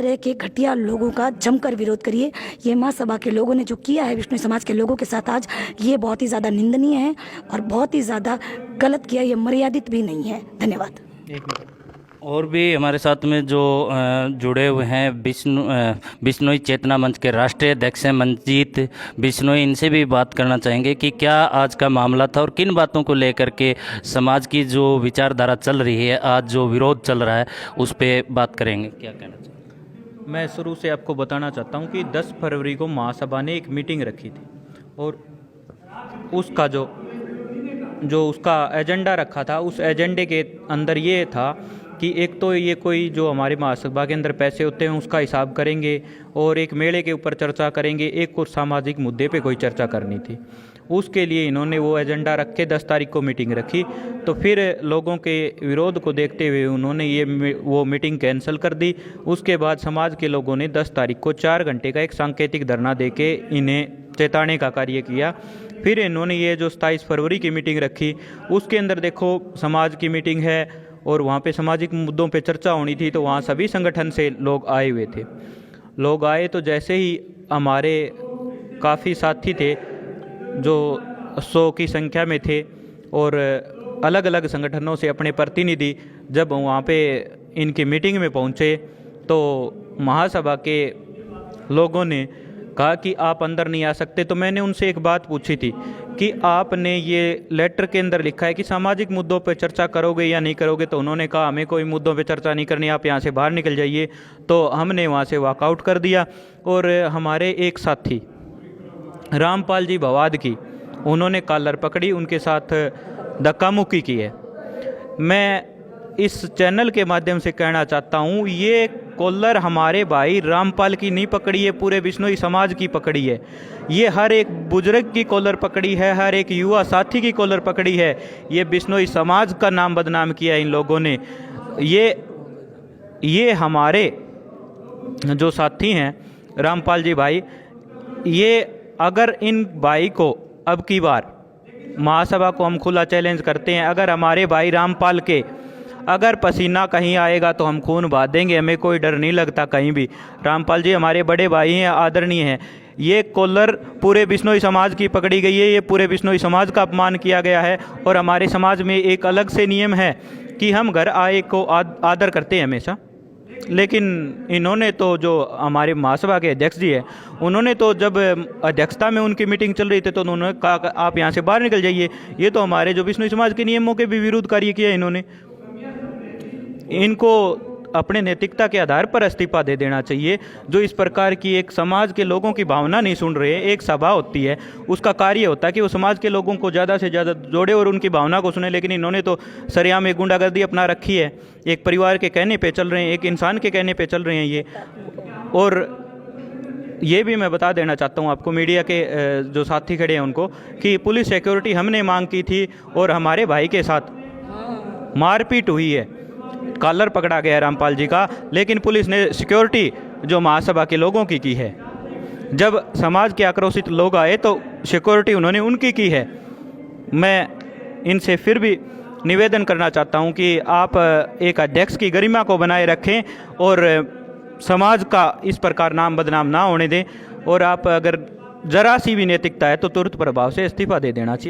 तरह के घटिया लोगों का जमकर विरोध करिए। ये महासभा के लोगों ने जो किया है विष्णु समाज के लोगों के साथ आज, ये बहुत ही ज़्यादा निंदनीय है और बहुत ही ज़्यादा गलत किया, ये मर्यादित भी नहीं है। धन्यवाद। और भी हमारे साथ में जो जुड़े हुए हैं बिश्नोई चेतना मंच के राष्ट्रीय अध्यक्ष हैं मंजीत बिश्नोई, इनसे भी बात करना चाहेंगे कि क्या आज का मामला था और किन बातों को लेकर के समाज की जो विचारधारा चल रही है, आज जो विरोध चल रहा है उस पर बात करेंगे। क्या कहना चाहिए? मैं शुरू से आपको बताना चाहता हूं कि 10 फरवरी को महासभा ने एक मीटिंग रखी थी और उसका जो उसका एजेंडा रखा था, उस एजेंडे के अंदर ये था कि एक तो ये कोई जो हमारे महासभा के अंदर पैसे होते हैं उसका हिसाब करेंगे और एक मेले के ऊपर चर्चा करेंगे, एक और सामाजिक मुद्दे पे कोई चर्चा करनी थी। उसके लिए इन्होंने वो एजेंडा रख के 10 तारीख को मीटिंग रखी। तो फिर लोगों के विरोध को देखते हुए उन्होंने वो मीटिंग कैंसिल कर दी। उसके बाद समाज के लोगों ने 10 तारीख को 4 घंटे का एक सांकेतिक धरना दे के इन्हें चेताने का कार्य किया। फिर इन्होंने ये जो 27 फरवरी की मीटिंग रखी, उसके अंदर देखो समाज की मीटिंग है और वहाँ पे सामाजिक मुद्दों पे चर्चा होनी थी, तो वहाँ सभी संगठन से लोग आए हुए थे। लोग आए तो जैसे ही हमारे काफ़ी साथी थे जो 100 की संख्या में थे और अलग अलग संगठनों से अपने प्रतिनिधि जब वहाँ पे इनकी मीटिंग में पहुँचे तो महासभा के लोगों ने कहा कि आप अंदर नहीं आ सकते। तो मैंने उनसे एक बात पूछी थी कि आपने ये लेटर के अंदर लिखा है कि सामाजिक मुद्दों पर चर्चा करोगे या नहीं करोगे, तो उन्होंने कहा हमें कोई मुद्दों पर चर्चा नहीं करनी, आप यहाँ से बाहर निकल जाइए। तो हमने वहाँ से वॉकआउट कर दिया और हमारे एक साथी रामपाल जी भवाद की उन्होंने कॉलर पकड़ी, उनके साथ धक्का मुक्की की है। मैं इस चैनल के माध्यम से कहना चाहता हूँ, ये कॉलर हमारे भाई रामपाल की नहीं पकड़ी है, पूरे बिश्नोई समाज की पकड़ी है। ये हर एक बुजुर्ग की कॉलर पकड़ी है, हर एक युवा साथी की कॉलर पकड़ी है। ये बिश्नोई समाज का नाम बदनाम किया इन लोगों ने। ये हमारे जो साथी हैं रामपाल जी भाई, ये अगर इन भाई को अब की बार महासभा को हम खुला चैलेंज करते हैं, अगर हमारे भाई रामपाल के अगर पसीना कहीं आएगा तो हम खून बहा देंगे, हमें कोई डर नहीं लगता कहीं भी। रामपाल जी हमारे बड़े भाई हैं, आदरणीय हैं। ये कॉलर पूरे बिश्नोई समाज की पकड़ी गई है, ये पूरे बिश्नोई समाज का अपमान किया गया है। और हमारे समाज में एक अलग से नियम है कि हम घर आए को आदर करते हैं हमेशा, लेकिन इन्होंने तो जो हमारे महासभा के अध्यक्ष जी हैं, उन्होंने तो जब अध्यक्षता में उनकी मीटिंग चल रही थी तो उन्होंने कहा आप यहाँ से बाहर निकल जाइए। ये तो हमारे जो बिश्नोई समाज के नियमों के भी विरुद्ध कार्य किया इन्होंने। इनको अपने नैतिकता के आधार पर इस्तीफा दे देना चाहिए। जो इस प्रकार की एक समाज के लोगों की भावना नहीं सुन रहे। एक सभा होती है, उसका कार्य होता है कि वो समाज के लोगों को ज़्यादा से ज़्यादा जोड़े और उनकी भावना को सुने, लेकिन इन्होंने तो सरेआम एक गुंडागर्दी अपना रखी है। एक परिवार के कहने पे चल रहे हैं, एक इंसान के कहने पे चल रहे हैं ये। और ये भी मैं बता देना चाहता हूँ आपको, मीडिया के जो साथी खड़े हैं उनको, कि पुलिस सिक्योरिटी हमने मांग की थी और हमारे भाई के साथ मारपीट हुई है, कॉलर पकड़ा गया रामपाल जी का, लेकिन पुलिस ने सिक्योरिटी जो महासभा के लोगों की है। जब समाज के आक्रोशित लोग आए तो सिक्योरिटी उन्होंने उनकी की है। मैं इनसे फिर भी निवेदन करना चाहता हूं कि आप एक अध्यक्ष की गरिमा को बनाए रखें और समाज का इस प्रकार नाम बदनाम ना होने दें। और आप अगर जरा सी भी नैतिकता है तो तुरंत प्रभाव से इस्तीफा दे देना चाहिए।